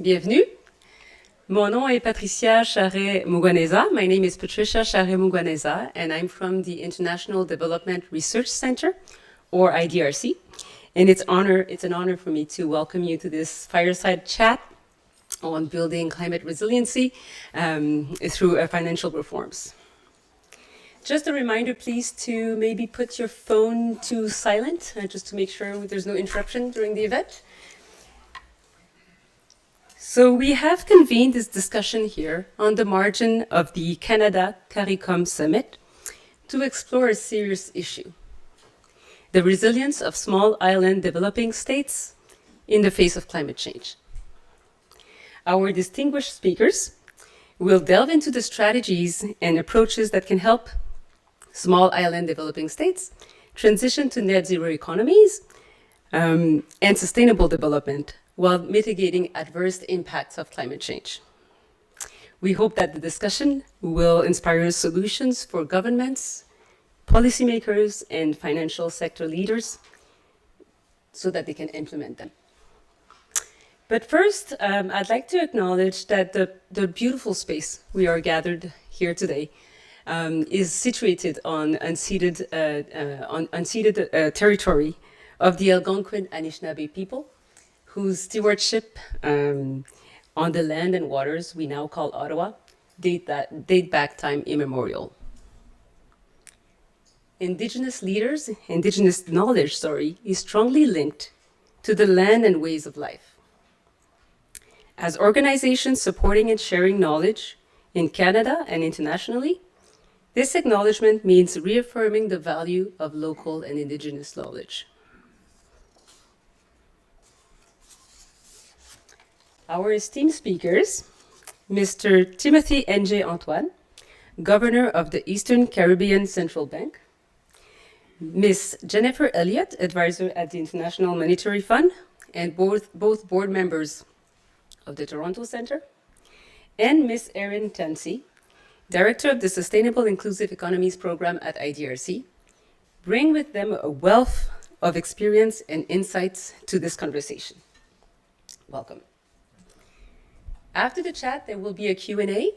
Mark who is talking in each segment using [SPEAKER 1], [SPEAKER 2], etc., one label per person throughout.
[SPEAKER 1] Bienvenue. Mon nom est Patricia Charret-Muguaneza. My name is Patricia Charret-Muguaneza, and I'm from the International Development Research Center, or IDRC. And it's an honor for me to welcome you to this fireside chat on building climate resiliency through financial reforms. Just a reminder, please, to maybe put your phone to silent, just to make sure there's no interruption during the event. So we have convened this discussion here on the margin of the Canada CARICOM Summit to explore a serious issue: the resilience of small island developing states in the face of climate change. Our distinguished speakers will delve into the strategies and approaches that can help small island developing states transition to net zero economies and sustainable development while mitigating adverse impacts of climate change. We hope that the discussion will inspire solutions for governments, policymakers, and financial sector leaders so that they can implement them. But first, I'd like to acknowledge that the beautiful space we are gathered here today is situated on unceded territory of the Algonquin Anishinaabe people, whose stewardship on the land and waters we now call Ottawa date back time immemorial. Indigenous knowledge, is strongly linked to the land and ways of life. As organizations supporting and sharing knowledge in Canada and internationally, this acknowledgement means reaffirming the value of local and Indigenous knowledge. Our esteemed speakers, Mr. Timothy N.J. Antoine, Governor of the Eastern Caribbean Central Bank, Ms. Jennifer Elliott, Advisor at the International Monetary Fund, and both board members of the Toronto Centre, and Ms. Erin Tansey, Director of the Sustainable Inclusive Economies Program at IDRC, bring with them a wealth of experience and insights to this conversation. Welcome. After the chat, there will be a Q&A,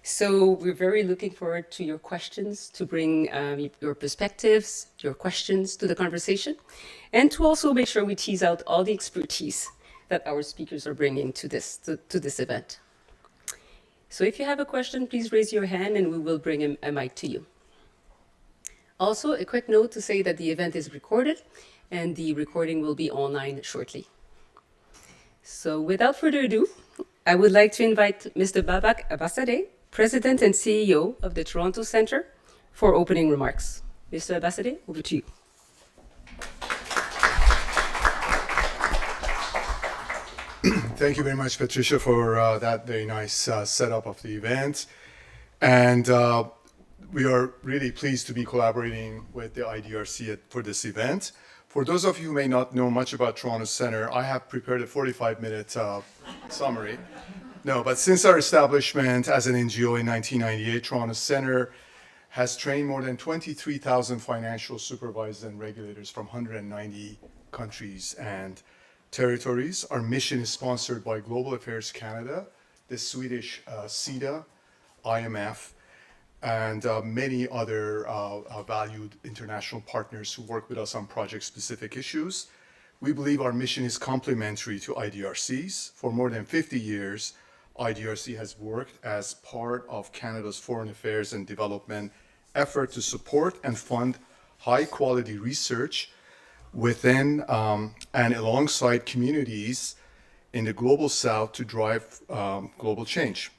[SPEAKER 1] so we're very looking forward to your questions, to bring your perspectives, your questions to the conversation, and to also make sure we tease out all the expertise that our speakers are bringing to this event. So if you have a question, please raise your hand and we will bring a mic to you. Also, a quick note to say that the event is recorded and the recording will be online shortly. So without further ado, I would like to invite Mr. Babak Abbasadeh, President and CEO of the Toronto Centre, for opening remarks. Mr. Abbasadeh, over to you.
[SPEAKER 2] Thank you very much, Patricia, for that very nice setup of the event. And we are really pleased to be collaborating with the IDRC for this event. For those of you who may not know much about Toronto Centre, I have prepared a 45-minute summary. No, but since our establishment as an NGO in 1998, Toronto Centre has trained more than 23,000 financial supervisors and regulators from 190 countries and territories. Our mission is sponsored by Global Affairs Canada, the Swedish SIDA, IMF, and many other valued international partners who work with us on project-specific issues. We believe our mission is complementary to IDRC's. For more than 50 years, IDRC has worked as part of Canada's foreign affairs and development effort to support and fund high-quality research within and alongside communities in the global south to drive global change.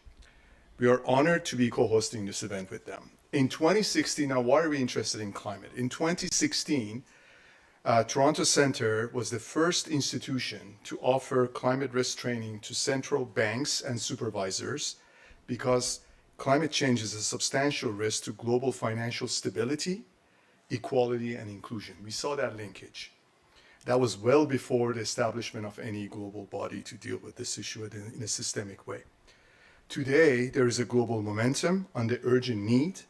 [SPEAKER 2] We are honored to be co-hosting this event with them. In 2016, now why are we interested in climate? In 2016, Toronto Centre was the first institution to offer climate risk training to central banks and supervisors because climate change is a substantial risk to global financial stability, equality, and inclusion. We saw that linkage. That was well before the establishment of any global body to deal with this issue in a systemic way. Today, there is a global momentum on the urgent need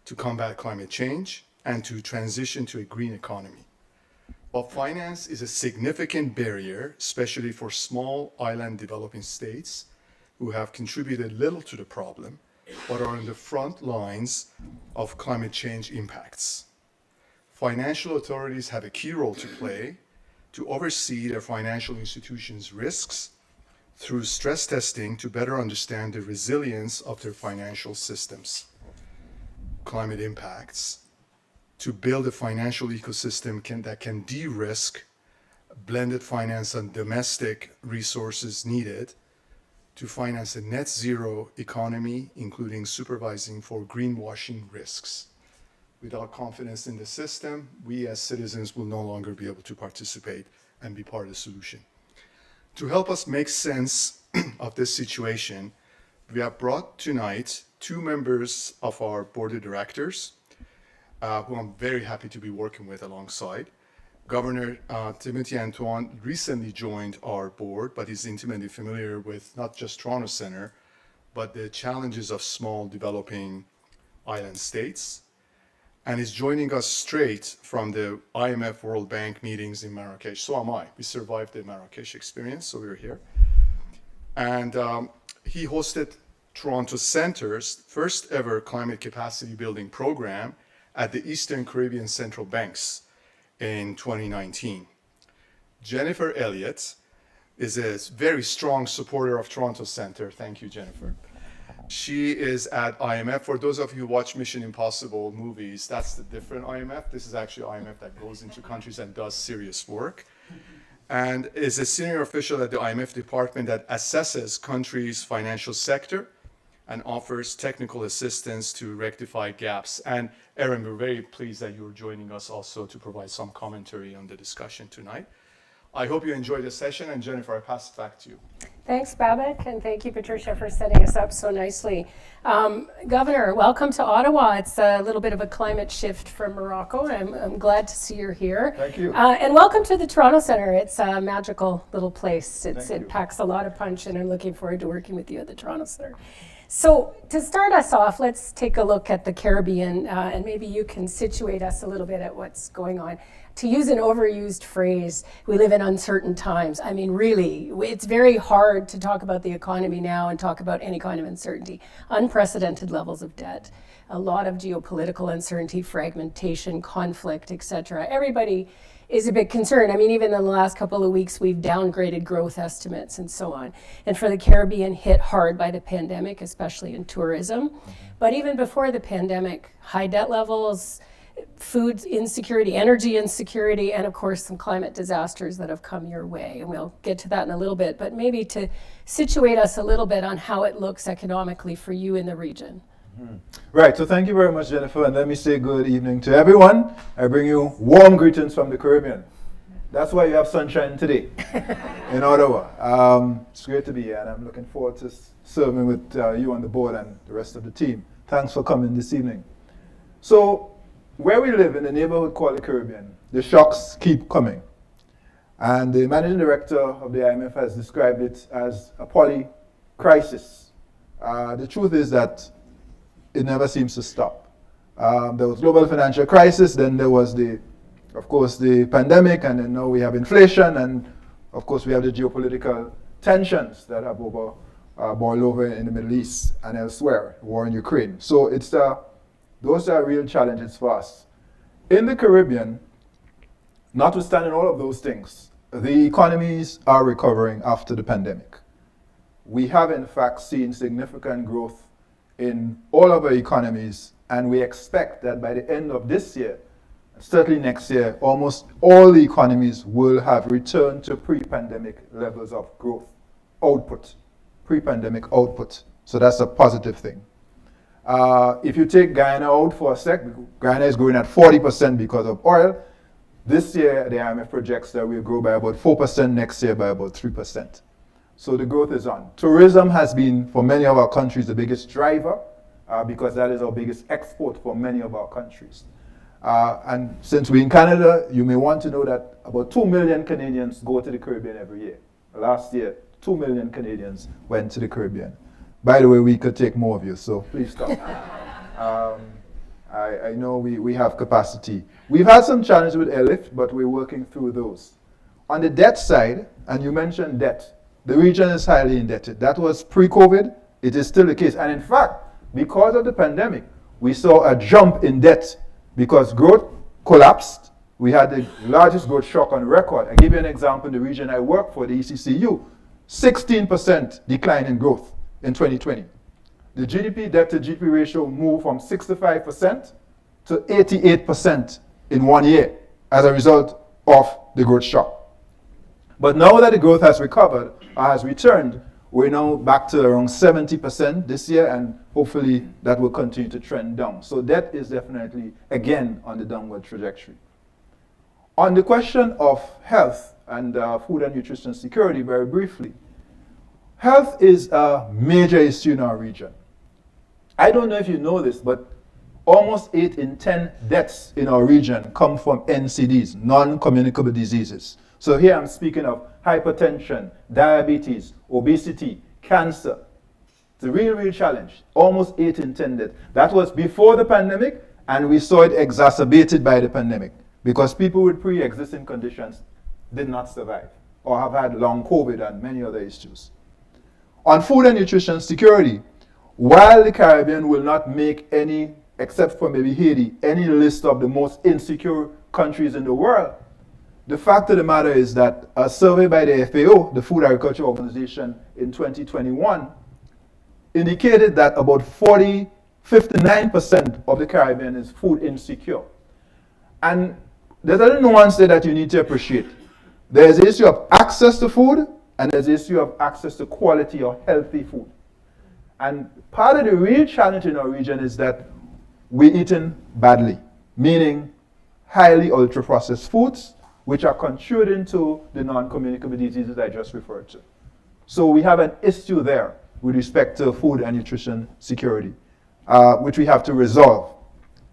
[SPEAKER 2] to combat climate change and to transition to a green economy. But finance is a significant barrier, especially for small island developing states who have contributed little to the problem, but are in the front lines of climate change impacts. Financial authorities have a key role to play to oversee their financial institutions' risks through stress testing to better understand the resilience of their financial systems, climate impacts, to build a financial ecosystem that can de-risk blended finance and domestic resources needed to finance a net zero economy, including supervising for greenwashing risks. Without confidence in the system, we as citizens will no longer be able to participate and be part of the solution. To help us make sense of this situation, we have brought tonight two members of our board of directors, who I'm very happy to be working with alongside. Governor Timothy Antoine recently joined our board, but he's intimately familiar with not just Toronto Centre, but the challenges of small developing island states, and is joining us straight from the IMF World Bank meetings in Marrakesh. So am I. We survived the Marrakesh experience, so we're here. And he hosted Toronto Centre's first ever climate capacity building program at the Eastern Caribbean Central Banks in 2019. Jennifer Elliott is a very strong supporter of Toronto Centre. Thank you, Jennifer. She is at IMF. For those of you who watch Mission Impossible movies, that's the different IMF. This is actually IMF that goes into countries and does serious work, and is a senior official at the IMF department that assesses countries' financial sector and offers technical assistance to rectify gaps. And Erin, we're very pleased that you're joining us also to provide some commentary on the discussion tonight. I hope you enjoyed the session, and Jennifer, I pass it back to you.
[SPEAKER 3] Thanks, Babak, and thank you, Patricia, for setting us up so nicely. Governor, welcome to Ottawa. It's a little bit of a climate shift from Morocco, and I'm glad to see you're here.
[SPEAKER 4] Thank you.
[SPEAKER 3] And welcome to the Toronto Centre. It's a magical little place. It
[SPEAKER 4] you.
[SPEAKER 3] packs a lot of punch, and I'm looking forward to working with you at the Toronto Centre. So to start us off, let's take a look at the Caribbean, and maybe you can situate us a little bit at what's going on. To use an overused phrase, we live in uncertain times. I mean, really, it's very hard to talk about the economy now and talk about any kind of uncertainty. Unprecedented levels of debt, a lot of geopolitical uncertainty, fragmentation, conflict, etc. Everybody is a bit concerned. I mean, even in the last couple of weeks, we've downgraded growth estimates and so on. And for the Caribbean, hit hard by the pandemic, especially in tourism. But even before the pandemic, high debt levels, food insecurity, energy insecurity, and of course some climate disasters that have come your way. And we'll get to that in a little bit, but maybe to situate us a little bit on how it looks economically for you in the region.
[SPEAKER 4] Right, so thank you very much, Jennifer, and let me say good evening to everyone. I bring you warm greetings from the Caribbean. That's why you have sunshine today in Ottawa. It's great to be here, and I'm looking forward to serving with you on the board and the rest of the team. Thanks for coming this evening. So, where we live in the neighborhood called the Caribbean, the shocks keep coming. And the managing director of the IMF has described it as a poly-crisis. The truth is that it never seems to stop. There was global financial crisis, then there was of course, the pandemic, and then now we have inflation, and of course we have the geopolitical tensions that have boiled over in the Middle East and elsewhere, war in Ukraine. So those are real challenges for us. In the Caribbean, notwithstanding all of those things, the economies are recovering after the pandemic. We have in fact seen significant growth in all of our economies, and we expect that by the end of this year, certainly next year, almost all the economies will have returned to pre-pandemic levels of growth, output, pre-pandemic output. So that's a positive thing. If you take Guyana out for a sec, Guyana is growing at 40% because of oil. This year, the IMF projects that we'll grow by about 4%, next year by about 3%. So the growth is on. Tourism has been, for many of our countries, the biggest driver because that is our biggest export for many of our countries. And since we're in Canada, you may want to know that about 2 million Canadians go to the Caribbean every year. Last year, 2 million Canadians went to the Caribbean. By the way, we could take more of you, so please stop. I know we have capacity. We've had some challenges with Elliott, but we're working through those. On the debt side, and you mentioned debt, the region is highly indebted. That was pre-COVID. It is still the case. And in fact, because of the pandemic, we saw a jump in debt because growth collapsed. We had the largest growth shock on record. I give you an example in the region I work for, the ECCU, 16% decline in growth in 2020. The GDP debt to GDP ratio moved from 65% to 88% in 1 year as a result of the growth shock. But now that the growth has recovered, or has returned, we're now back to around 70% this year, and hopefully that will continue to trend down. So debt is definitely, again, on the downward trajectory. On the question of health and food and nutrition security, very briefly, health is a major issue in our region. I don't know if you know this, but almost 8 in 10 deaths in our region come from NCDs, non-communicable diseases. So here I'm speaking of hypertension, diabetes, obesity, cancer. It's a real challenge. Almost 8 in 10 deaths. That was before the pandemic, and we saw it exacerbated by the pandemic because people with pre-existing conditions did not survive or have had long COVID and many other issues. On food and nutrition security, while the Caribbean will not make any, except for maybe Haiti, any list of the most insecure countries in the world, the fact of the matter is that a survey by the FAO, the Food Agriculture Organization, in 2021 indicated that about 59% of the Caribbean is food insecure. And there's a nuance there that you need to appreciate. There's the issue of access to food, and there's the issue of access to quality or healthy food. And part of the real challenge in our region is that we're eating badly, meaning highly ultra-processed foods, which are contributing to the non-communicable diseases I just referred to. So we have an issue there with respect to food and nutrition security, which we have to resolve.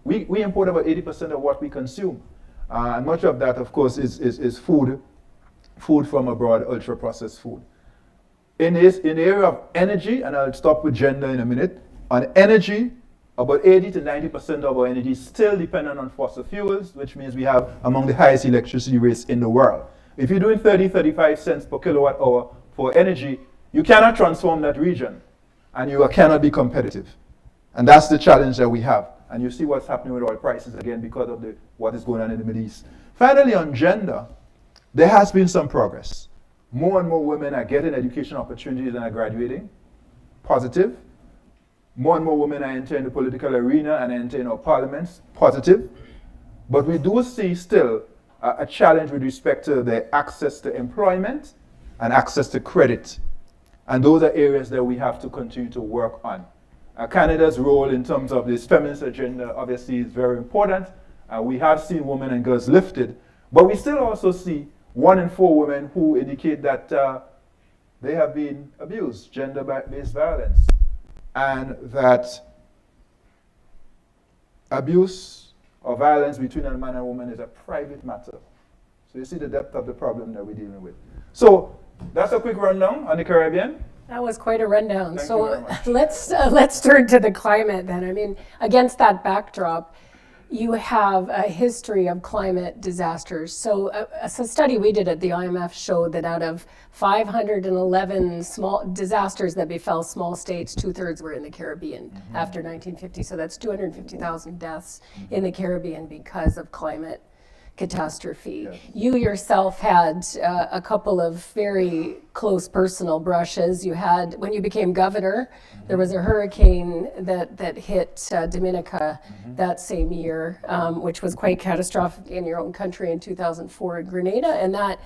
[SPEAKER 4] We import about 80% of what we consume. And much of that, of course, is food from abroad, ultra-processed food. In the area of energy, and I'll stop with gender in a minute, on energy, about 80 to 90% of our energy is still dependent on fossil fuels, which means we have among the highest electricity rates in the world. If you're doing 35 cents per kilowatt hour for energy, you cannot transform that region, and you cannot be competitive. And that's the challenge that we have. And you see what's happening with oil prices, again, because of what is going on in the Middle East. Finally, on gender, there has been some progress. More and more women are getting education opportunities and are graduating. Positive. More and more women are entering the political arena and entering our parliaments. Positive. But we do see still a challenge with respect to their access to employment and access to credit. And those are areas that we have to continue to work on. Canada's role in terms of this feminist agenda obviously is very important. We have seen women and girls lifted, but we still also see 1 in 4 women who indicate that they have been abused, gender-based violence, and that abuse or violence between a man and woman is a private matter. So you see the depth of the problem that we're dealing with. So that's a quick rundown on the Caribbean.
[SPEAKER 3] That was quite a rundown.
[SPEAKER 4] Thank you very much.
[SPEAKER 3] Let's turn to the climate then. I mean, against that backdrop, you have a history of climate disasters. So a study we did at the IMF showed that out of 511 small disasters that befell small states, 2/3 were in the Caribbean after 1950. So that's 250,000 deaths in the Caribbean because of climate catastrophe. Yes. You yourself had a couple of very close personal brushes. You had, when you became governor, there was a hurricane that hit Dominica that same year, which was quite catastrophic in your own country in 2004 in Grenada, and that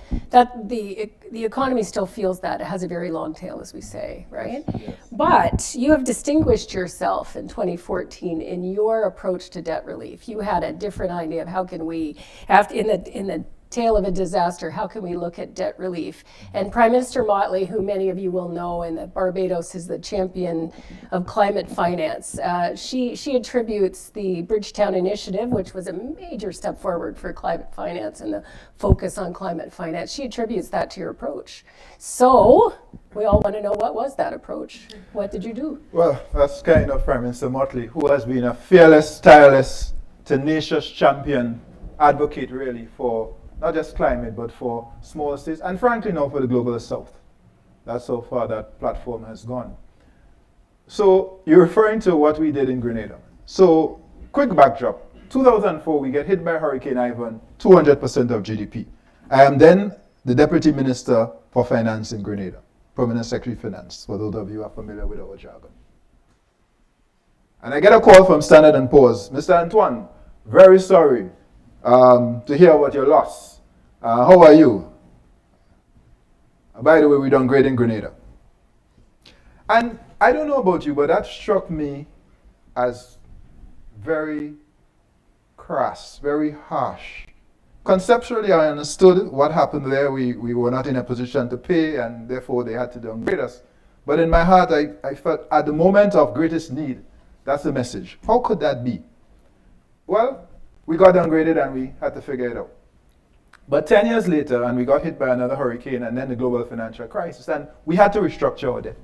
[SPEAKER 3] the economy still feels that. It has a very long tail, as we say, right? Yes. But you have distinguished yourself in 2014 in your approach to debt relief. You had a different idea of how can we, in the tale of a disaster, how can we look at debt relief? And Prime Minister Motley, who many of you will know, and that Barbados is the champion of climate finance, she attributes the Bridgetown Initiative, which was a major step forward for climate finance and the focus on climate finance, she attributes that to your approach. So we all want to know, what was that approach? What did you do?
[SPEAKER 4] Well, that's kind of Prime Minister Motley, who has been a fearless, tireless, tenacious champion, advocate really for not just climate, but for small states, and frankly now for the global south. That's how far that platform has gone. So you're referring to what we did in Grenada. So quick backdrop. 2004, we get hit by Hurricane Ivan, 200% of GDP. I am then the Deputy Minister for Finance in Grenada, Permanent Secretary of Finance, for those of you who are familiar with our jargon. And I get a call from Standard & Poor's. Mr. Antoine, very sorry to hear about your loss. How are you? By the way, we done great in Grenada. And I don't know about you, but that struck me as very crass, very harsh. Conceptually, I understood what happened there. We were not in a position to pay, and therefore they had to downgrade us. But in my heart, I felt at the moment of greatest need, that's the message. How could that be? Well, we got downgraded and we had to figure it out. But 10 years later, and we got hit by another hurricane and then the global financial crisis, and we had to restructure our debt.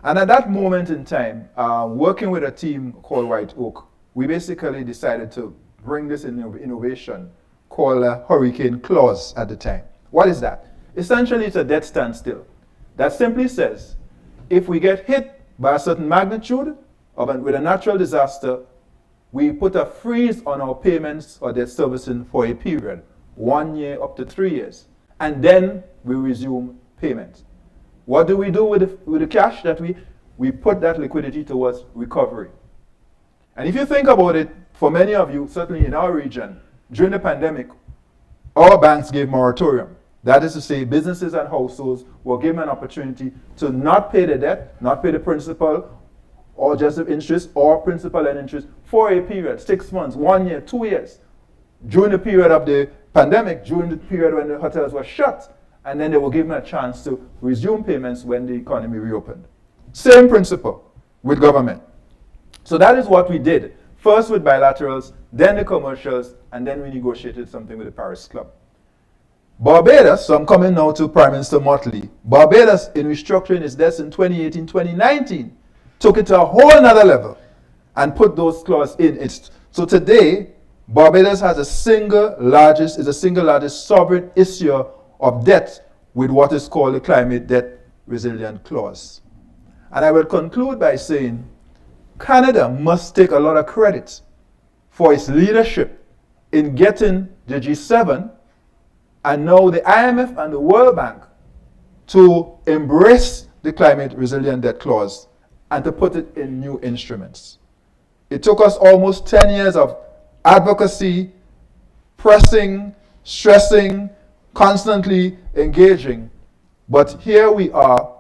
[SPEAKER 4] And at that moment in time, working with a team called White Oak, we basically decided to bring this innovation called a hurricane clause at the time. What is that? Essentially, it's a debt standstill. That simply says, if we get hit by a certain magnitude with a natural disaster, we put a freeze on our payments or debt servicing for a period, 1 year up to 3 years, and then we resume payments. What do we do with the cash that we put that liquidity towards recovery? And if you think about it, for many of you, certainly in our region, during the pandemic, our banks gave moratorium. That is to say, businesses and households were given an opportunity to not pay the debt, not pay the principal, or just the interest, or principal and interest for a period, 6 months, 1 year, 2 years. During the period of the pandemic, during the period when the hotels were shut, and then they were given a chance to resume payments when the economy reopened. Same principle with government. So that is what we did. First with bilaterals, then the commercials, and then we negotiated something with the Paris Club. Barbados, so I'm coming now to Prime Minister Motley. Barbados, in restructuring its debts in 2018, 2019, took it to a whole nother level and put those clauses in. So today, Barbados has is the single largest sovereign issuer of debt with what is called the Climate Debt Resilient Clause. And I will conclude by saying Canada must take a lot of credit for its leadership in getting the G7 and now the IMF and the World Bank to embrace the Climate Resilient Debt Clause and to put it in new instruments. It took us almost 10 years of advocacy, pressing, stressing, constantly engaging. But here we are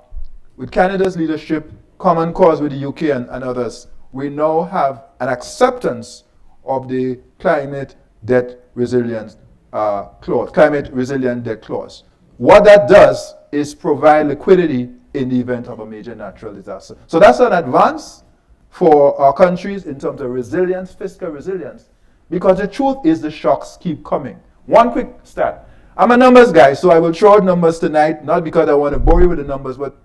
[SPEAKER 4] with Canada's leadership, common cause with the UK and others. We now have an acceptance of the Climate Debt Resilience Clause, Climate Resilient Debt Clause. What that does is provide liquidity in the event of a major natural disaster. So that's an advance for our countries in terms of resilience, fiscal resilience, because the truth is the shocks keep coming. One quick stat. I'm a numbers guy, so I will throw out numbers tonight, not because I want to bore you with the numbers, but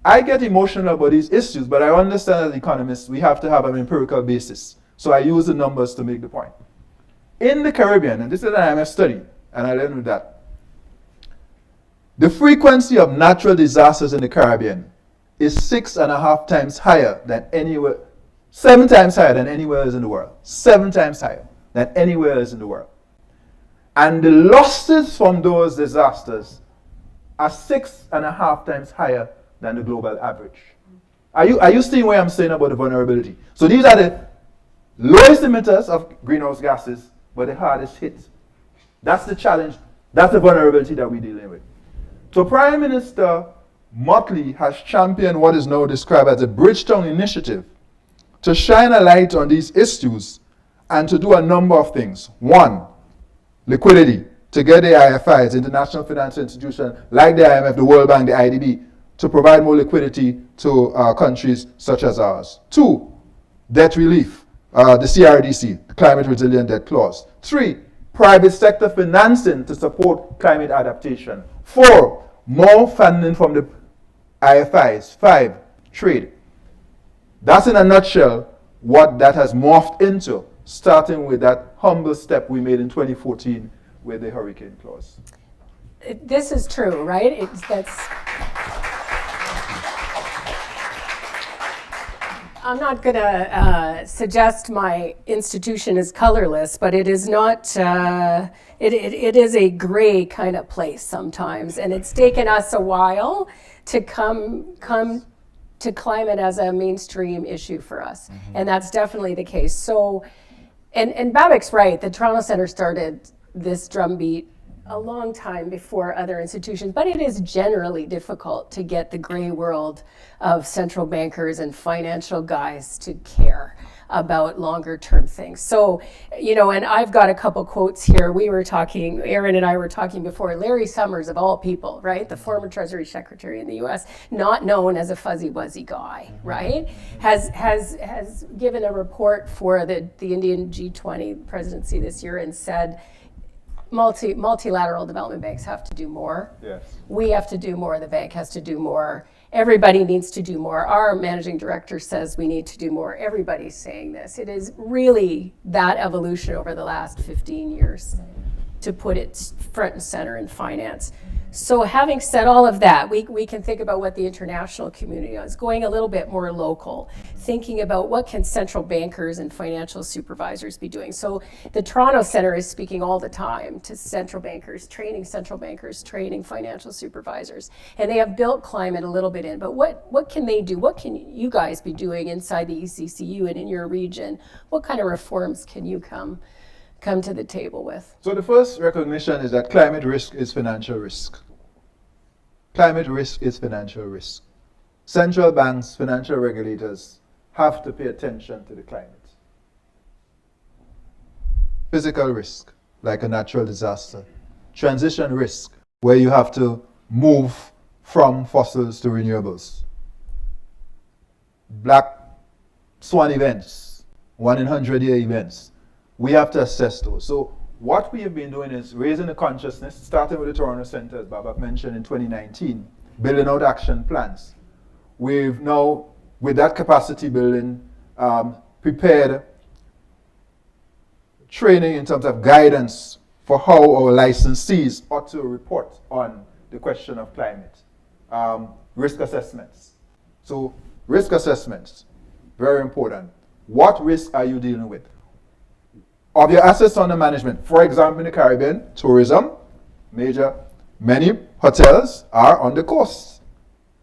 [SPEAKER 4] I get emotional about these issues, but I understand as economists, we have to have an empirical basis. So I use the numbers to make the point. In the Caribbean, and this is an IMF study, and I learned with that, the frequency of natural disasters in the Caribbean is 6.5 times higher than anywhere, 7 times higher than anywhere else in the world. 7 times higher than anywhere else in the world. And the losses from those disasters are 6.5 times higher than the global average. Are you seeing what I'm saying about the vulnerability? So these are the lowest emitters of greenhouse gases, but the hardest hit. That's the challenge. That's the vulnerability that we're dealing with. So Prime Minister Motley has championed what is now described as a Bridgetown initiative to shine a light on these issues and to do a number of things. One, liquidity, to get the IFIs, international financial institutions like the IMF, the World Bank, the IDB, to provide more liquidity to countries such as ours. 2, debt relief, the CRDC, the Climate Resilient Debt Clause. 3, private sector financing to support climate adaptation. 4, more funding from the IFIs. 5, trade. That's in a nutshell what that has morphed into, starting with that humble step we made in 2014 with the hurricane clause.
[SPEAKER 3] This is true, right? I'm not going to suggest my institution is colorless, but it is not. It is a gray kind of place sometimes, and it's taken us a while to come to climate as a mainstream issue for us, and that's definitely the case. So, and Babak's right. The Toronto Centre started this drumbeat a long time before other institutions, but it is generally difficult to get the gray world of central bankers and financial guys to care about longer term things. So, and I've got a couple quotes here. We were talking, Aaron and I were talking before, Larry Summers of all people, right? The former Treasury Secretary in the US, not known as a fuzzy wuzzy guy, right? Has given a report for the Indian G20 presidency this year and said, multilateral development banks have to do more.
[SPEAKER 4] Yes.
[SPEAKER 3] We have to do more. The bank has to do more. Everybody needs to do more. Our managing director says we need to do more. Everybody's saying this. It is really that evolution over the last 15 years to put it front and center in finance. So having said all of that, we can think about what the international community is, going a little bit more local, thinking about what can central bankers and financial supervisors be doing. So the Toronto Centre is speaking all the time to central bankers, training financial supervisors. And they have built climate a little bit in, but what can they do? What can you guys be doing inside the ECCU and in your region? What kind of reforms can you come to the table with?
[SPEAKER 4] So the first recognition is that climate risk is financial risk. Climate risk is financial risk. Central banks, financial regulators have to pay attention to the climate. Physical risk, like a natural disaster. Transition risk, where you have to move from fossils to renewables. Black swan events, 1 in 100-year events. We have to assess those. So what we have been doing is raising the consciousness, starting with the Toronto Centre, as Babak mentioned, in 2019, building out action plans. We've now, with that capacity building, prepared training in terms of guidance for how our licensees ought to report on the question of climate. Risk assessments. So risk assessments, very important. What risk are you dealing with? Of your assets under management, for example, in the Caribbean, tourism, many hotels are on the coast.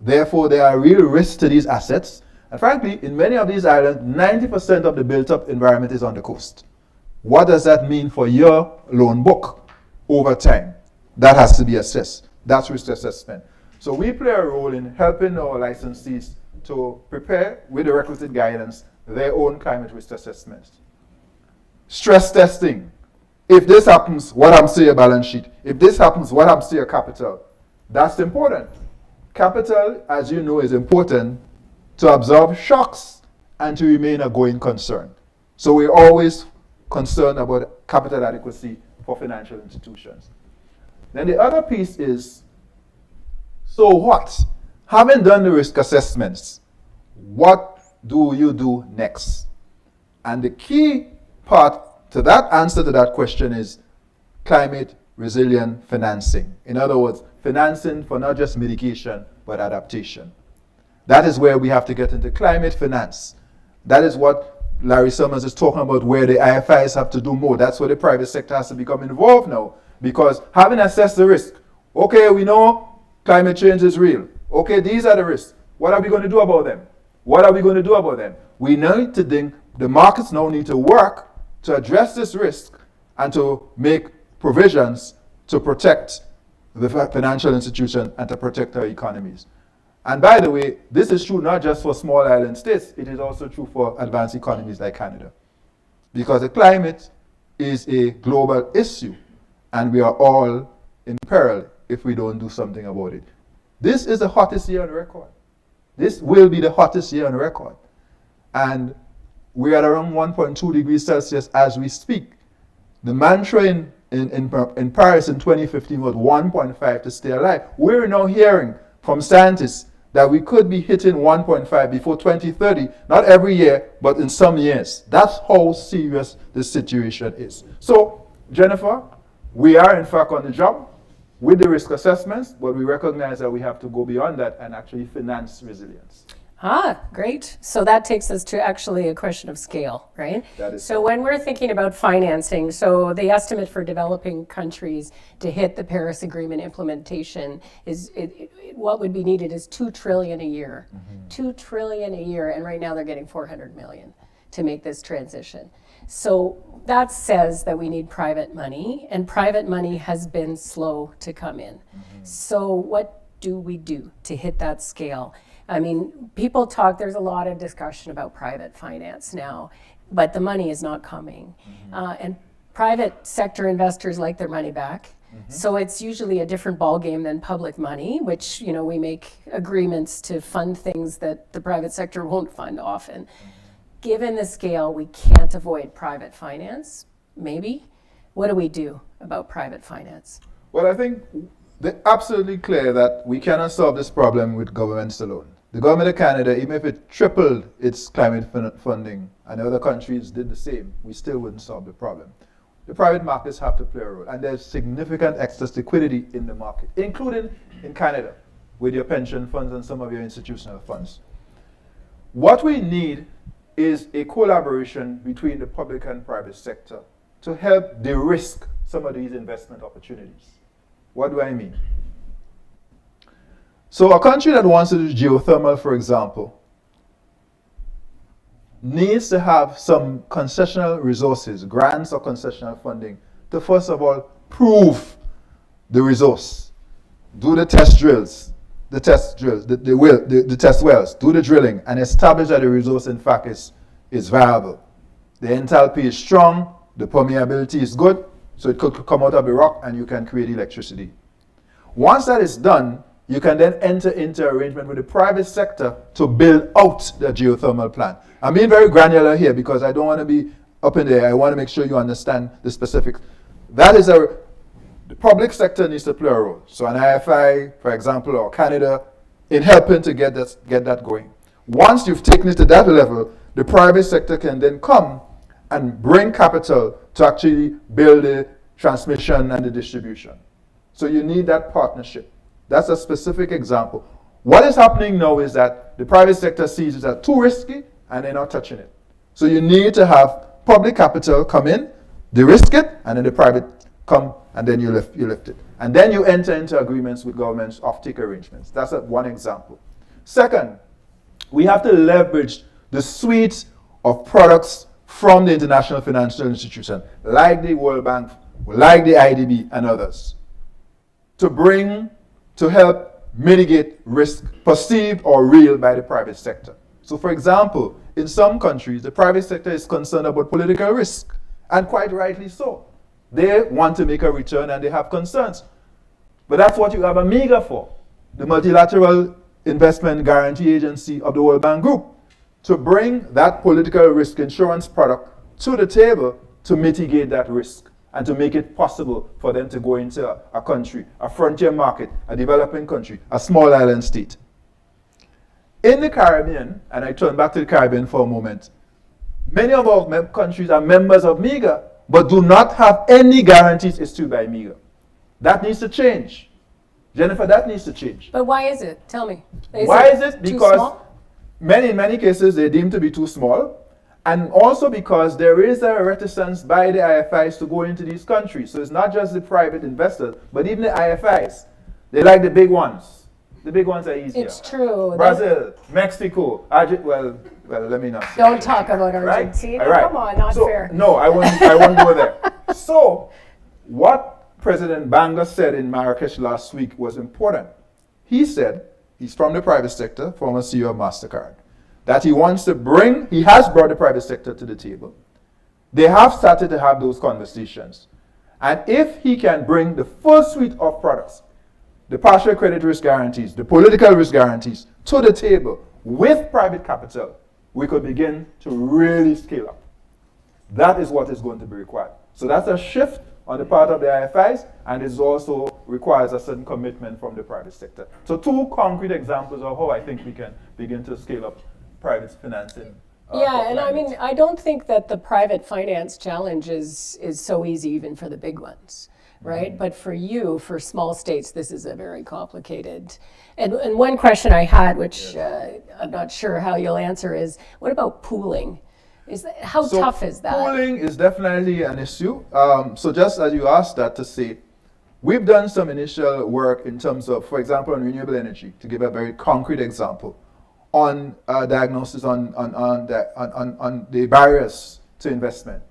[SPEAKER 4] Therefore, there are real risks to these assets. And frankly, in many of these islands, 90% of the built-up environment is on the coast. What does that mean for your loan book over time? That has to be assessed. That's risk assessment. So we play a role in helping our licensees to prepare, with the requisite guidance, their own climate risk assessments. Stress testing. If this happens, what happens to your balance sheet? If this happens, what happens to your capital? That's important. Capital, as you know, is important to absorb shocks and to remain a going concern. So we're always concerned about capital adequacy for financial institutions. Then the other piece is, so what? Having done the risk assessments, what do you do next? And the key part to that answer to that question is climate resilient financing. In other words, financing for not just mitigation, but adaptation. That is where we have to get into climate finance. That is what Larry Summers is talking about, where the IFIs have to do more. That's where the private sector has to become involved now. Because having assessed the risk, okay, we know climate change is real. Okay, these are the risks. What are we going to do about them? What are we going to do about them? We need to think, the markets now need to work to address this risk and to make provisions to protect the financial institution and to protect our economies. And by the way, this is true not just for small island states, it is also true for advanced economies like Canada. Because the climate is a global issue. and we are all in peril if we don't do something about it. This is the hottest year on record. This will be the hottest year on record. And we're at around 1.2 degrees Celsius as we speak. The mantra in Paris in 2015 was 1.5 to stay alive. We're now hearing from scientists that we could be hitting 1.5 before 2030, not every year, but in some years. That's how serious the situation is. So, Jennifer, we are in fact on the job with the risk assessments, but we recognize that we have to go beyond that and actually finance resilience.
[SPEAKER 3] Great. So that takes us to actually a question of scale, right?
[SPEAKER 4] That is
[SPEAKER 3] so when we're thinking about financing, so the estimate for developing countries to hit the Paris Agreement implementation is, what would be needed is $2 trillion a year. $2 trillion a year, and right now they're getting 400 million to make this transition. So that says that we need private money, and private money has been slow to come in. So what do we do to hit that scale? I mean, people talk, there's a lot of discussion about private finance now, but the money is not coming. And private sector investors like their money back. So it's usually a different ballgame than public money, which, you know, we make agreements to fund things that the private sector won't fund often. Given the scale, we can't avoid private finance, maybe. What do we do about private finance?
[SPEAKER 4] Well, I think they're absolutely clear that we cannot solve this problem with governments alone. The government of Canada, even if it tripled its climate funding, and other countries did the same, we still wouldn't solve the problem. The private markets have to play a role, and there's significant excess liquidity in the market, including in Canada, with your pension funds and some of your institutional funds. What we need is a collaboration between the public and private sector to help de-risk some of these investment opportunities. What do I mean? So a country that wants to do geothermal, for example, needs to have some concessional resources, grants or concessional funding, to first of all prove the resource, do the test drills, the test wells, do the drilling, and establish that the resource in fact is viable. The enthalpy is strong, the permeability is good, so it could come out of the rock and you can create electricity. Once that is done, you can then enter into arrangement with the private sector to build out the geothermal plant. I'm being very granular here because I don't want to be up in there. I want to make sure you understand the specifics. That is the public sector needs to play a role. So an IFI, for example, or Canada, in helping to get that going. Once you've taken it to that level, the private sector can then come and bring capital to actually build the transmission and the distribution. So you need that partnership. That's a specific example. What is happening now is that the private sector sees it as too risky and they're not touching it. So you need to have public capital come in, de-risk it, and then the private come and then you lift it. And then you enter into agreements with governments, off-take arrangements. That's one example. Second, we have to leverage the suite of products from the international financial institution, like the World Bank, like the IDB and others, to help mitigate risk perceived or real by the private sector. So for example, in some countries, the private sector is concerned about political risk, and quite rightly so. They want to make a return and they have concerns. But that's what you have AMIGA for, the Multilateral Investment Guarantee Agency of the World Bank Group, to bring that political risk insurance product to the table to mitigate that risk and to make it possible for them to go into a country, a frontier market, a developing country, a small island state. In the Caribbean, and I turn back to the Caribbean for a moment, many of our countries are members of MIGA, but do not have any guarantees issued by MIGA. That needs to change. Jennifer, that needs to change.
[SPEAKER 3] But why is it? Tell me.
[SPEAKER 4] Why is it? Because in many cases they're deemed to be too small, and also because there is a reticence by the IFIs to go into these countries. So it's not just the private investors, but even the IFIs. They like the big ones. The big ones are easier.
[SPEAKER 3] It's true.
[SPEAKER 4] Brazil, Mexico, well, let me not say.
[SPEAKER 3] Don't talk about Argentina. Right? Come on, not fair.
[SPEAKER 4] No, I won't go there. So, what President Banga said in Marrakesh last week was important. He said, he's from the private sector, former CEO of MasterCard, that he has brought the private sector to the table. They have started to have those conversations. And if he can bring the full suite of products, the partial credit risk guarantees, the political risk guarantees, to the table with private capital, we could begin to really scale up. That is what is going to be required. So that's a shift on the part of the IFIs, and it also requires a certain commitment from the private sector. So 2 concrete examples of how I think we can begin to scale up private financing.
[SPEAKER 3] Yeah, and I mean, I don't think that the private finance challenge is so easy even for the big ones, right? But for you, for small states, this is a very complicated. And one question I had, which I'm not sure how you'll answer, is what about pooling? How tough is that?
[SPEAKER 4] Pooling is definitely an issue. So just as you asked that to say, we've done some initial work in terms of, for example, on renewable energy, to give a very concrete example, on diagnosis on the barriers to investment.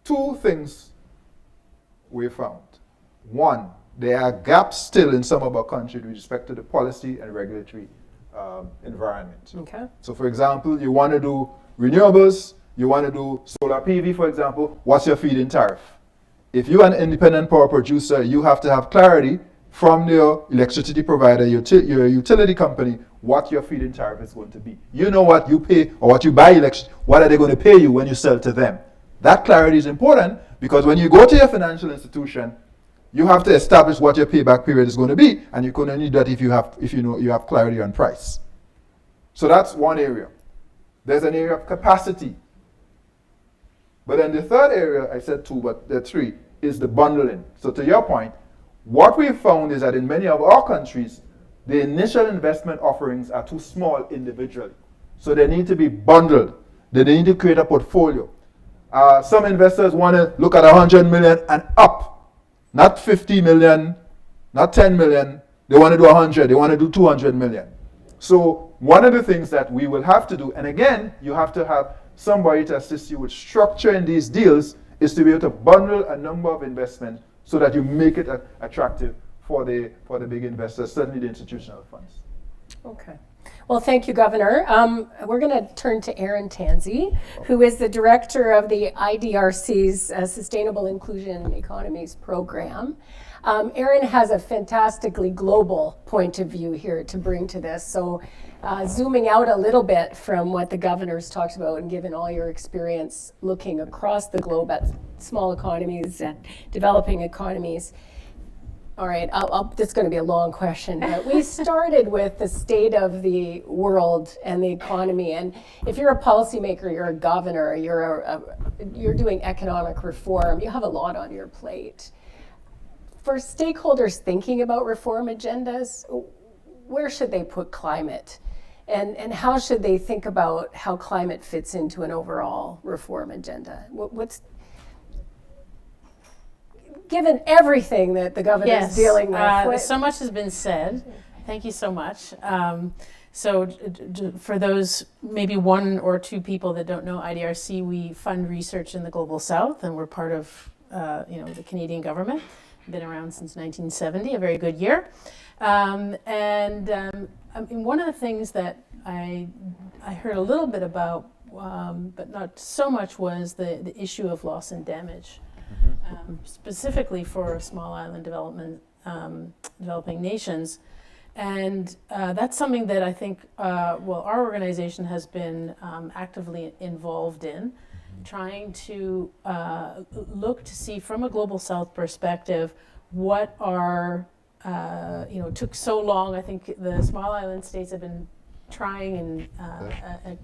[SPEAKER 4] 2 things we found. 1, there are gaps still in some of our countries with respect to the policy and regulatory environment.
[SPEAKER 3] Okay.
[SPEAKER 4] So for example, you want to do renewables, you want to do solar PV, for example, what's your feed-in tariff? If you're an independent power producer, you have to have clarity from your electricity provider, your utility company, what your feed-in tariff is going to be. You know what you pay or what you buy electricity, what are they going to pay you when you sell to them? That clarity is important because when you go to your financial institution, you have to establish what your payback period is going to be, and you can only do that if you know you have clarity on price. So that's one area. There's an area of capacity. But then the third area, I said 2, but there are 3, is the bundling. So to your point, what we've found is that in many of our countries, the initial investment offerings are too small individually. So they need to be bundled. They need to create a portfolio. Some investors want to look at 100 million and up, not 50 million, not 10 million. They want to do 100, they want to do 200 million. So one of the things that we will have to do, and again, you have to have somebody to assist you with structuring these deals, is to be able to bundle a number of investments so that you make it attractive for the big investors, certainly the institutional funds.
[SPEAKER 3] Okay. Well, thank you, Governor. We're going to turn to Aaron Tansey, who is the director of the IDRC's Sustainable Inclusion Economies program. Aaron has a fantastically global point of view here to bring to this. So zooming out a little bit from what the governor's talked about and given all your experience looking across the globe at small economies and developing economies. All right, this is going to be a long question, but we started with the state of the world and the economy. And if you're a policymaker, you're a governor, you're doing economic reform, you have a lot on your plate. For stakeholders thinking about reform agendas, where should they put climate? And how should they think about how climate fits into an overall reform agenda? Given everything that the governor is dealing with.
[SPEAKER 5] So much has been said. Thank you so much. For those maybe 1 or 2 people that don't know IDRC, we fund research in the Global South, and we're part of the Canadian government. Been around since 1970, a very good year. One of the things that I heard a little bit about, but not so much, was the issue of loss and damage. Specifically for small island developing nations. And that's something that I think, our organization has been actively involved in, trying to look to see from a Global South perspective what took so long. I think the small island states have been trying and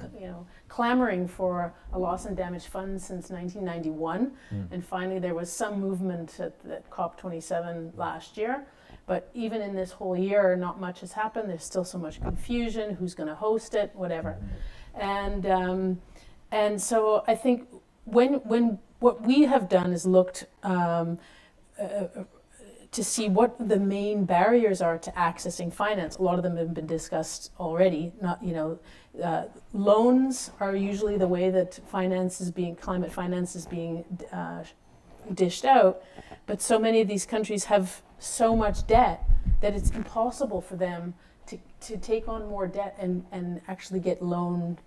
[SPEAKER 5] clamoring for a loss and damage fund since 1991, and finally there was some movement at the COP27 last year. But even in this whole year, not much has happened. There's still so much confusion. Who's going to host it? Whatever. And so I think when what we have done is looked to see what the main barriers are to accessing finance. A lot of them have been discussed already. Loans are usually the way that climate finance is being dished out, but so many of these countries have so much debt that it's impossible for them to take on more debt and actually get loans.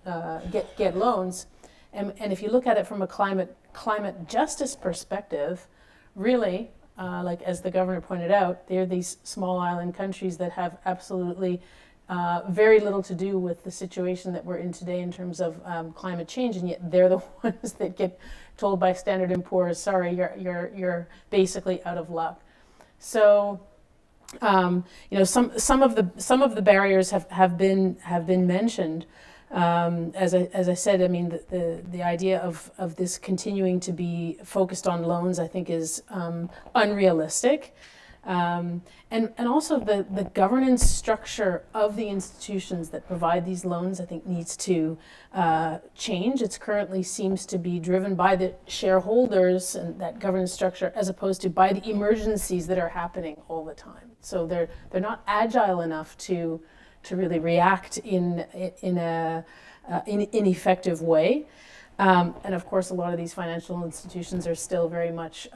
[SPEAKER 5] And if you look at it from a climate justice perspective, really, like as the governor pointed out, they're these small island countries that have absolutely very little to do with the situation that we're in today in terms of climate change, and yet they're the ones that get told by Standard & Poor's, sorry, you're basically out of luck. So, some of the barriers have been mentioned. As I said, I mean the idea of this continuing to be focused on loans, I think, is unrealistic. And also the governance structure of the institutions that provide these loans, I think, needs to change. It currently seems to be driven by the shareholders and that governance structure, as opposed to by the emergencies that are happening all the time. So they're not agile enough to really react in an effective way. And of course, a lot of these financial institutions are still very much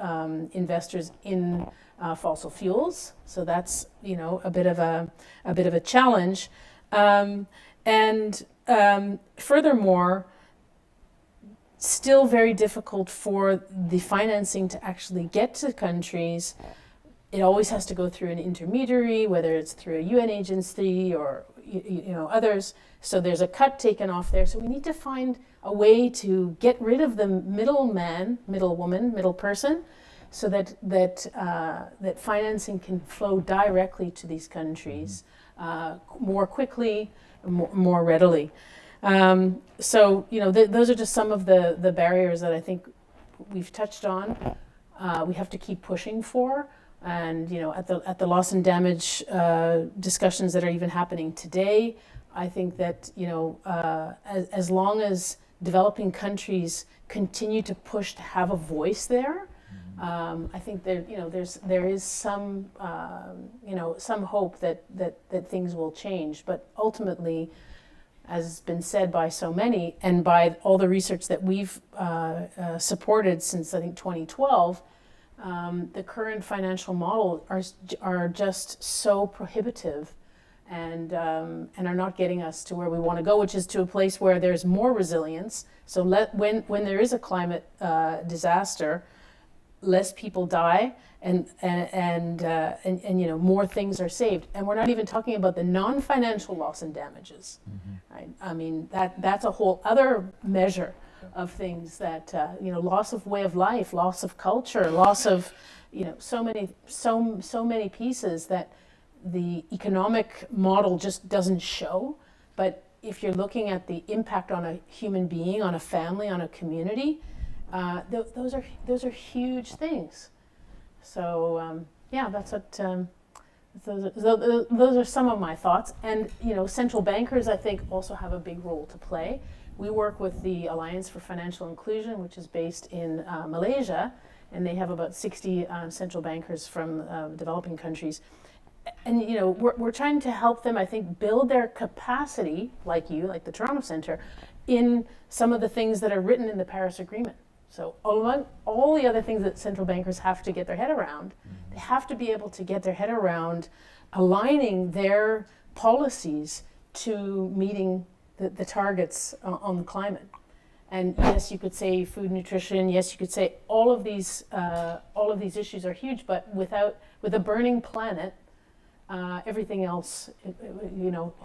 [SPEAKER 5] investors in fossil fuels, so that's a bit of a challenge. Furthermore, still very difficult for the financing to actually get to countries. It always has to go through an intermediary, whether it's through a UN agency or others. So there's a cut taken off there. So we need to find a way to get rid of the middleman, middle woman, middle person, so that financing can flow directly to these countries more quickly, more readily. Those are just some of the barriers that I think we've touched on. We have to keep pushing for. And at the loss and damage discussions that are even happening today, I think that as long as developing countries continue to push to have a voice there, I think there is some hope that things will change. But ultimately, as has been said by so many, and by all the research that we've supported since I think 2012. The current financial model are just so prohibitive and are not getting us to where we want to go, which is to a place where there's more resilience. So when there is a climate disaster, less people die and more things are saved. And we're not even talking about the non-financial loss and damages. Right? I mean that's a whole other measure of things that loss of way of life, loss of culture, loss of so many pieces that the economic model just doesn't show. But if you're looking at the impact on a human being, on a family, on a community, those are huge things. So that's what those are some of my thoughts. And central bankers, I think, also have a big role to play. We work with the Alliance for Financial Inclusion, which is based in Malaysia, and they have about 60 central bankers from developing countries. And we're trying to help them, I think, build their capacity, like the Toronto Centre, in some of the things that are written in the Paris Agreement. So among all the other things that central bankers have to get their head around, they have to be able to get their head around aligning their policies to meeting the targets on climate. And yes, you could say food, nutrition. Yes, you could say all of these issues are huge. But with a burning planet, everything else,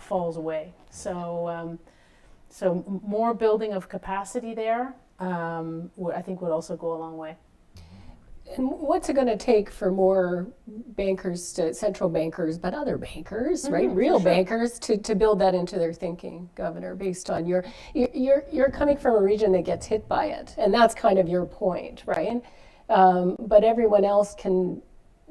[SPEAKER 5] falls away. So more building of capacity there, I think would also go a long way.
[SPEAKER 3] And what's it going to take for more bankers, central bankers, but other bankers, right? Real bankers to build that into their thinking, Governor, based on you're coming from a region that gets hit by it, and that's kind of your point, right? But everyone else can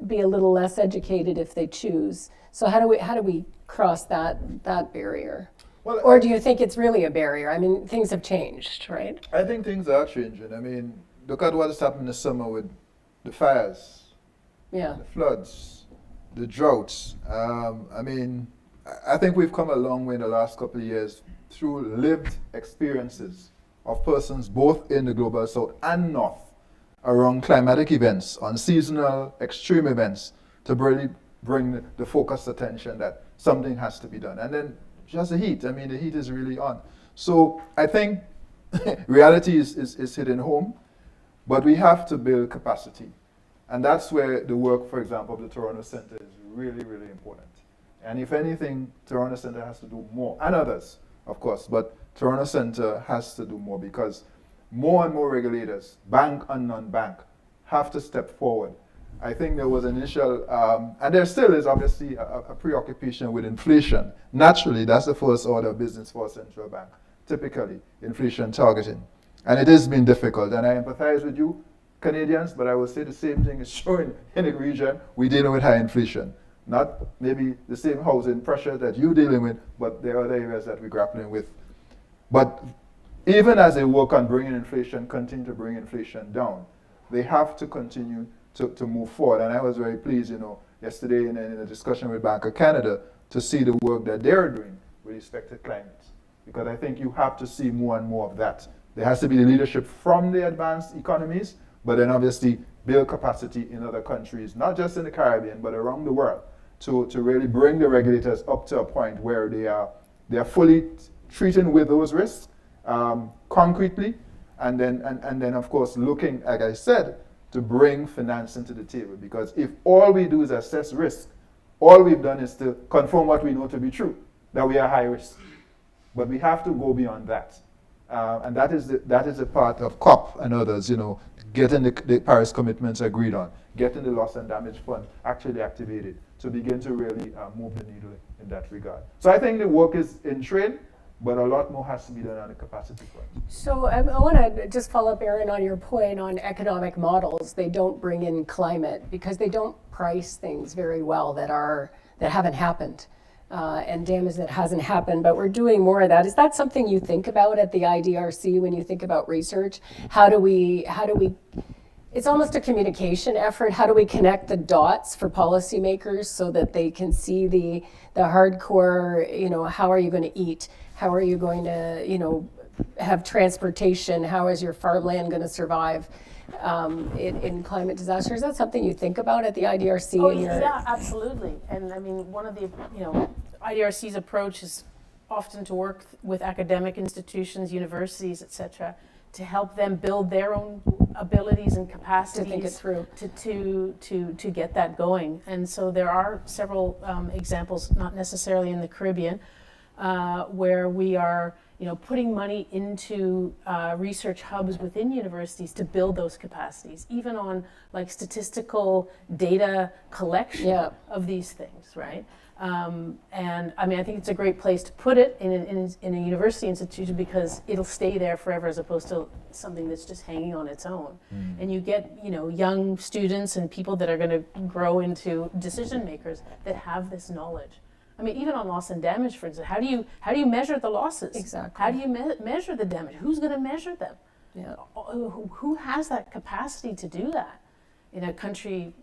[SPEAKER 3] be a little less educated if they choose. So how do we cross that barrier?
[SPEAKER 4] Well,
[SPEAKER 3] or do you think it's really a barrier? I mean, things have changed, right?
[SPEAKER 4] I think things are changing. I mean, look at what has happened this summer with the fires, the floods, the droughts. I think we've come a long way in the last couple of years through lived experiences of persons both in the global south and north around climatic events, unseasonal extreme events, to really bring the focused attention that something has to be done. And then just the heat. I mean, the heat is really on. So I think reality is hitting home, but we have to build capacity. And that's where the work, for example, of the Toronto Centre is really, really important. And if anything, Toronto Centre has to do more, and others, of course, but Toronto Centre has to do more because more and more regulators, bank and non-bank, have to step forward. I think there was an initial, and there still is obviously a preoccupation with inflation. Naturally, that's the first order of business for a central bank, typically, inflation targeting. And it has been difficult, and I empathize with you, Canadians, but I will say the same thing is true in the region. We're dealing with high inflation. Not maybe the same housing pressure that you're dealing with, but there are other areas that we're grappling with. But even as they work on bringing inflation, continue to bring inflation down, they have to continue to move forward. And I was very pleased, yesterday in a discussion with Bank of Canada to see the work that they're doing with respect to climate. Because I think you have to see more and more of that. There has to be the leadership from the advanced economies, but then obviously build capacity in other countries, not just in the Caribbean, but around the world, to really bring the regulators up to a point where they are fully treating with those risks concretely, and then of course looking, like I said, to bring financing to the table. Because if all we do is assess risk, all we've done is to confirm what we know to be true, that we are high risk. But we have to go beyond that. And that is a part of COP and others, getting the Paris commitments agreed on, getting the loss and damage fund actually activated to begin to really move the needle in that regard. So I think the work is in train, but a lot more has to be done on the capacity front.
[SPEAKER 3] So I want to just follow up, Aaron, on your point on economic models. They don't bring in climate because they don't price things very well that haven't happened. And damage that hasn't happened, but we're doing more of that. Is that something you think about at the IDRC when you think about research? How do we, it's almost a communication effort. How do we connect the dots for policymakers so that they can see the hardcore, how are you going to eat? How are you going to, have transportation? How is your farmland going to survive in climate disasters? Is that something you think about at the IDRC?
[SPEAKER 5] Oh, yeah, absolutely. And I mean, one of the, IDRC's approach is often to work with academic institutions, universities, et cetera, to help them build their own abilities and capacities
[SPEAKER 3] to think it through,
[SPEAKER 5] to get that going. And so there are several examples, not necessarily in the Caribbean, where we are putting money into research hubs within universities to build those capacities, even on like statistical data collection of these things, right? And I mean, I think it's a great place to put it in a university institution because it'll stay there forever as opposed to something that's just hanging on its own. And you get, young students and people that are going to grow into decision makers that have this knowledge. I mean, even on loss and damage, for instance, how do you measure the losses?
[SPEAKER 3] Exactly.
[SPEAKER 5] How do you measure the damage? Who's going to measure them?
[SPEAKER 3] Yeah.
[SPEAKER 5] Who has that capacity to do that in a country,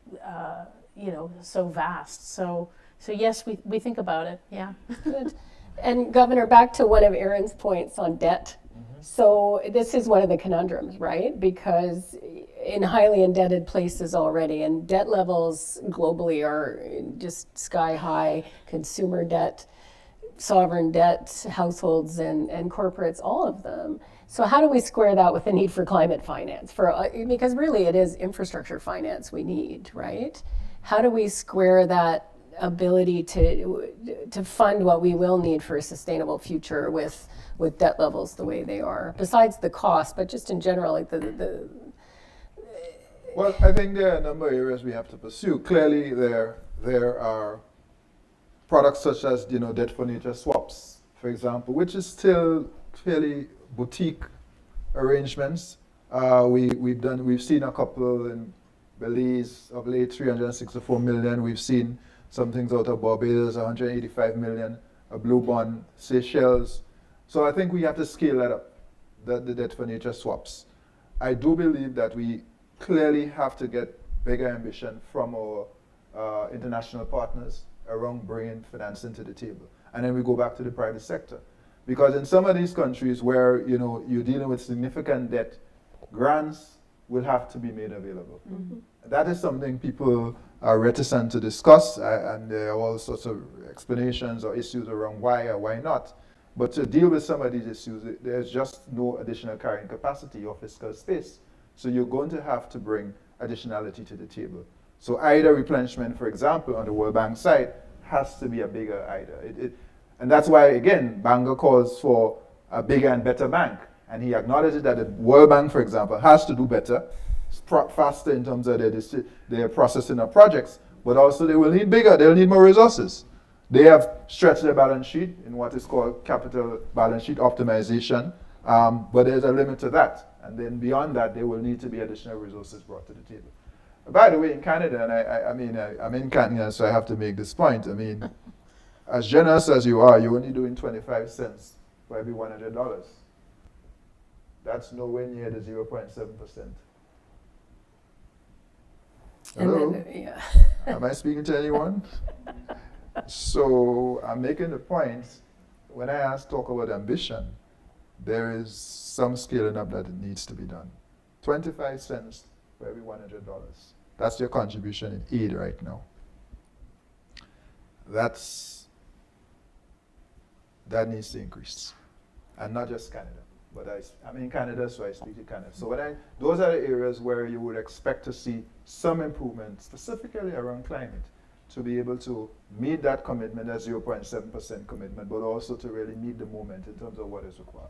[SPEAKER 5] so vast? So yes, we think about it. Yeah.
[SPEAKER 3] Good. And Governor, back to one of Aaron's points on debt. So this is one of the conundrums, right? Because in highly indebted places already, and debt levels globally are just sky high, consumer debt, sovereign debt, households and corporates, all of them. So how do we square that with the need for climate finance? Because really it is infrastructure finance we need, right? How do we square that ability to fund what we will need for a sustainable future with debt levels the way they are, besides the cost, but just in general, like
[SPEAKER 4] Well, I think there are a number of areas we have to pursue. Clearly, there are products such as debt for nature swaps, for example, which is still fairly boutique arrangements. We've seen a couple in Belize of late, 364 million. We've seen some things out of Barbados, 185 million, a blue bond, Seychelles. So I think we have to scale that up, the debt for nature swaps. I do believe that we clearly have to get bigger ambition from our international partners around bringing financing to the table. And then we go back to the private sector. Because in some of these countries where you're dealing with significant debt, grants will have to be made available. Mm-hmm. That is something people are reticent to discuss, and there are all sorts of explanations or issues around why or why not. But to deal with some of these issues, there's just no additional carrying capacity or fiscal space. So you're going to have to bring additionality to the table. So either replenishment, for example, on the World Bank side, has to be a bigger either. And that's why, again, Bangor calls for a bigger and better bank. And he acknowledges that the World Bank, for example, has to do better, faster in terms of their processing of projects, but also they will need bigger, they'll need more resources. They have stretched their balance sheet in what is called capital balance sheet optimization, but there's a limit to that. And then beyond that, there will need to be additional resources brought to the table. By the way, in Canada, and I'm in Canada, so I have to make this point. I mean, as generous as you are, you're only doing 25 cents for every $100. That's nowhere near the 0.7%. Hello?
[SPEAKER 3] Yeah.
[SPEAKER 4] Am I speaking to anyone? So I'm making the point, when I talk about ambition, there is some scaling up that it needs to be done. 25 cents for every $100. That's your contribution in aid right now. That needs to increase. And not just Canada. But I'm in Canada, so I speak to Canada. So those are the areas where you would expect to see some improvement, specifically around climate, to be able to meet that commitment, that 0.7% commitment, but also to really meet the moment in terms of what is required.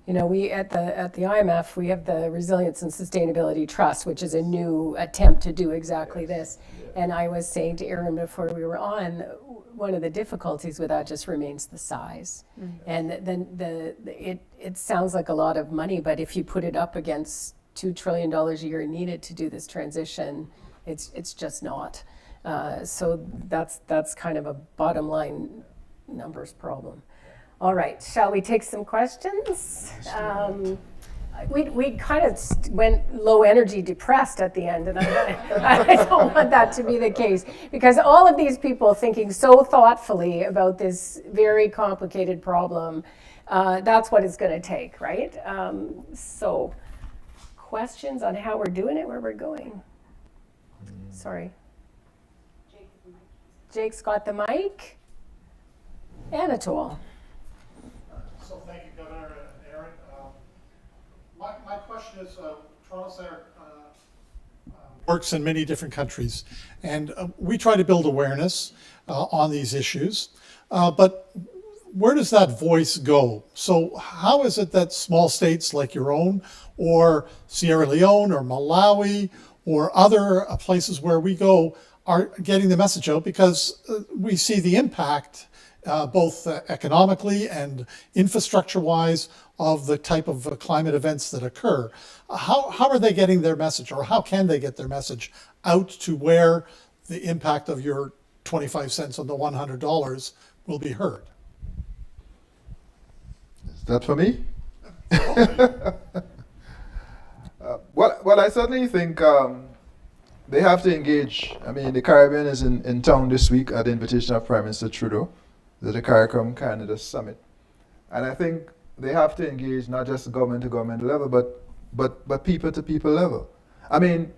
[SPEAKER 3] You know, we at the IMF, we have the Resilience and Sustainability Trust, which is a new attempt to do exactly this.
[SPEAKER 4] Yes.
[SPEAKER 3] And I was saying to Aaron before we were on, one of the difficulties with that just remains the size. And then it sounds like a lot of money, but if you put it up against $2 trillion a year needed to do this transition, it's just not. So that's kind of a bottom line numbers problem. All right, shall we take some questions? We kind of went low energy depressed at the end, and I don't want that to be the case, because all of these people thinking so thoughtfully about this very complicated problem, that's what it's going to take, right? So questions on how we're doing it, where we're going? Sorry. Jake's got the mic. Anatole.
[SPEAKER 6] So thank you, Governor Aaron. My question is, Toronto Center works in many different countries, and we try to build awareness on these issues, but where does that voice go? So how is it that small states like your own, or Sierra Leone, or Malawi, or other places where we go are getting the message out? Because we see the impact both economically and infrastructure-wise of the type of climate events that occur. How are they getting their message, or how can they get their message out to where the impact of your 25 cents on the $100 will be heard?
[SPEAKER 4] Is that for me? Well, I certainly think they have to engage. I mean, the Caribbean is in town this week at the invitation of Prime Minister Trudeau, the CARICOM Canada Summit. And I think they have to engage not just government to government level, but people to people level. I mean,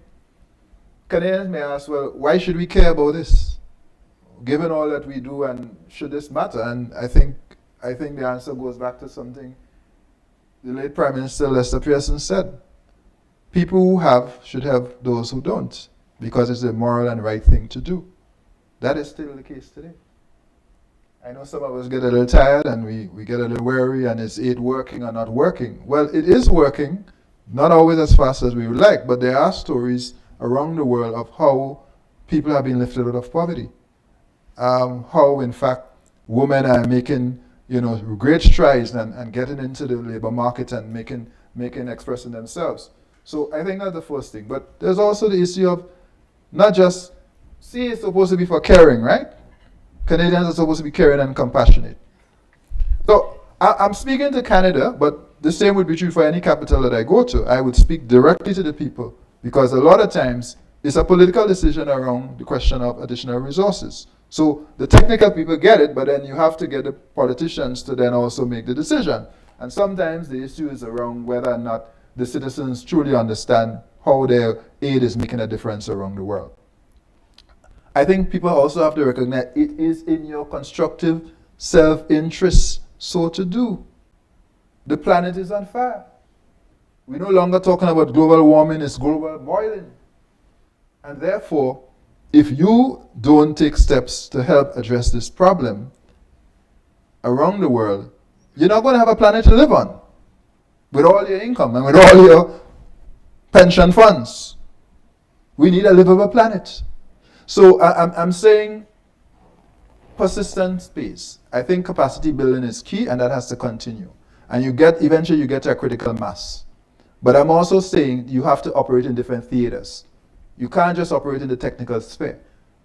[SPEAKER 4] Canadians may ask, well, why should we care about this? Given all that we do, and should this matter? And I think the answer goes back to something the late Prime Minister Lester Pearson said. People who have should have those who don't, because it's a moral and right thing to do. That is still the case today. I know some of us get a little tired and we get a little wary, and is aid working or not working? Well, it is working, not always as fast as we would like, but there are stories around the world of how people have been lifted out of poverty. How, in fact, women are making great strides and getting into the labor market and expressing themselves. So I think that's the first thing. But there's also the issue of not just, it's supposed to be for caring, right? Canadians are supposed to be caring and compassionate. So I'm speaking to Canada, but the same would be true for any capital that I go to. I would speak directly to the people, because a lot of times it's a political decision around the question of additional resources. So the technical people get it, but then you have to get the politicians to then also make the decision. And sometimes the issue is around whether or not the citizens truly understand how their aid is making a difference around the world. I think people also have to recognize it is in your constructive self-interest so to do. The planet is on fire. We're no longer talking about global warming, it's global boiling. And therefore, if you don't take steps to help address this problem around the world, you're not going to have a planet to live on with all your income and with all your pension funds. We need a livable planet. So I'm saying persistent space. I think capacity building is key, and that has to continue. And eventually you get to a critical mass. But I'm also saying you have to operate in different theaters. You can't just operate in the technical sphere.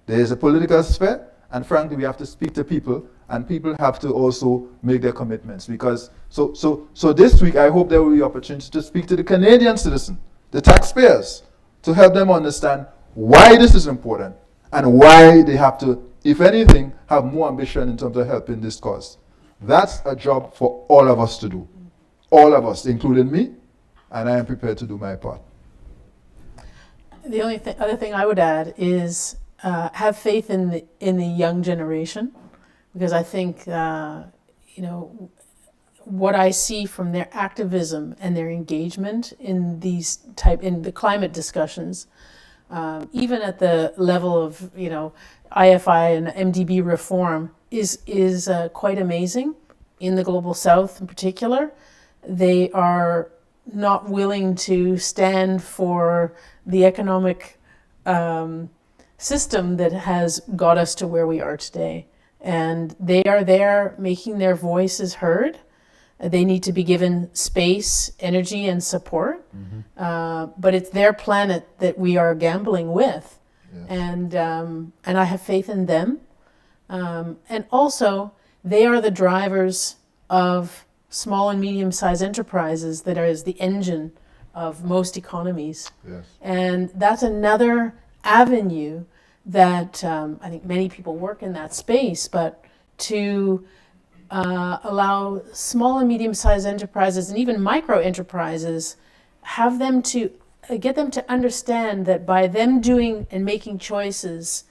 [SPEAKER 4] There is a political sphere, and frankly, we have to speak to people, and people have to also make their commitments. Because so this week, I hope there will be opportunity to speak to the Canadian citizen, the taxpayers, to help them understand why this is important and why they have to, if anything, have more ambition in terms of helping this cause. That's a job for all of us to do. All of us, including me, and I am prepared to do my part.
[SPEAKER 5] The only other thing I would add is have faith in the young generation, because I think what I see from their activism and their engagement in in the climate discussions, even at the level of IFI and MDB reform, is quite amazing. In the Global South in particular, they are not willing to stand for the economic system that has got us to where we are today. And they are there making their voices heard. They need to be given space, energy, and support. But it's their planet that we are gambling with. Yes. And I have faith in them. And also, they are the drivers of small and medium-sized enterprises that is the engine of most economies. Yes. And that's another avenue that I think many people work in that space, but to allow small and medium-sized enterprises and even micro-enterprises, have them to get them to understand that by them doing and making choices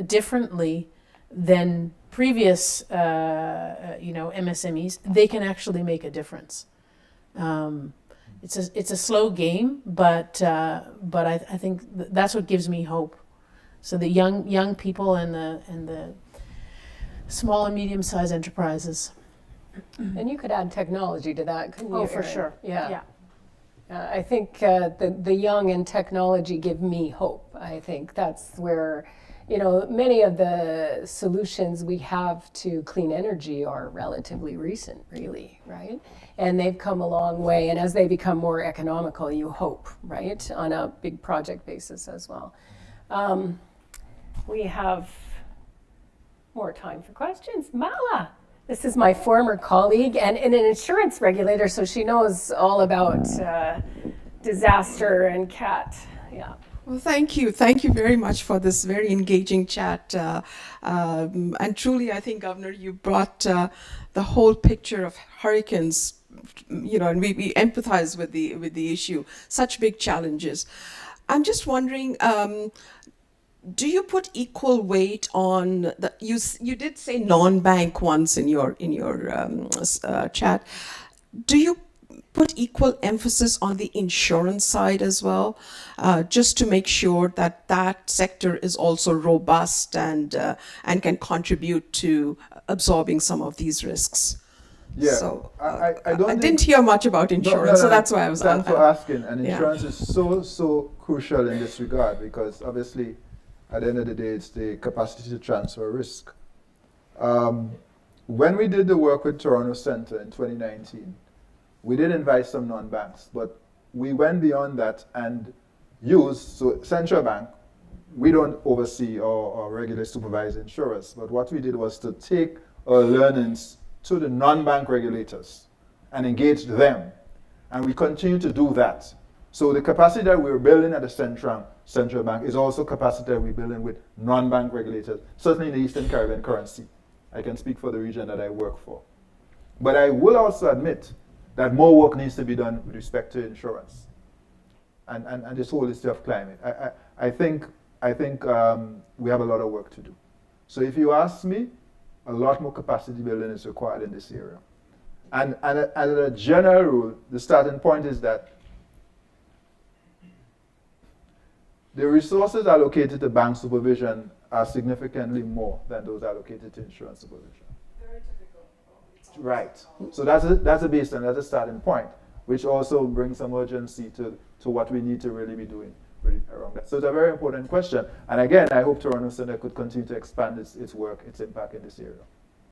[SPEAKER 5] differently than previous MSMEs, they can actually make a difference. It's a slow game, but I think that's what gives me hope. So the young people and the small and medium-sized enterprises.
[SPEAKER 3] And you could add technology to that, couldn't you?
[SPEAKER 5] Oh, for
[SPEAKER 3] Erin?
[SPEAKER 5] sure.
[SPEAKER 3] Yeah. I think the young and technology give me hope. I think that's where, many of the solutions we have to clean energy are relatively recent, really, right? And they've come a long way. And as they become more economical, you hope, right, on a big project basis as well. We have more time for questions. Mala. This is my former colleague and an insurance regulator, so she knows all about disaster and CAT. Yeah.
[SPEAKER 7] Well, thank you. Thank you very much for this very engaging chat. And truly, I think, Governor, you brought the whole picture of hurricanes, and we empathize with the issue. Such big challenges. I'm just wondering, do you put equal weight on you did say non-bank once in your chat. Do you put equal emphasis on the insurance side as well, just to make sure that sector is also robust and can contribute to absorbing some of these risks?
[SPEAKER 4] Yeah,
[SPEAKER 7] so
[SPEAKER 4] I
[SPEAKER 7] didn't hear much about insurance, so that's why I was
[SPEAKER 4] thanks for asking. And
[SPEAKER 7] yeah.
[SPEAKER 4] insurance is so crucial in this regard, because obviously at the end of the day, it's the capacity to transfer risk. When we did the work with Toronto Centre in 2019, we did invite some non-banks, but we went beyond that and Central Bank, we don't oversee or regularly supervise insurers, but what we did was to take our learnings to the non-bank regulators and engage them. And we continue to do that. So the capacity that we're building at the Central Bank is also capacity that we're building with non-bank regulators, certainly in the Eastern Caribbean currency. I can speak for the region that I work for. But I will also admit that more work needs to be done with respect to insurance and this whole issue of climate. I think we have a lot of work to do. So if you ask me, a lot more capacity building is required in this area. And as a general rule, the starting point is that the resources allocated to bank supervision are significantly more than those allocated to insurance supervision. Very typical. Right. So that's a baseline, that's a starting point, which also brings some urgency to what we need to really be doing around that. So it's a very important question. And again, I hope Toronto Center could continue to expand its work, its impact in this area.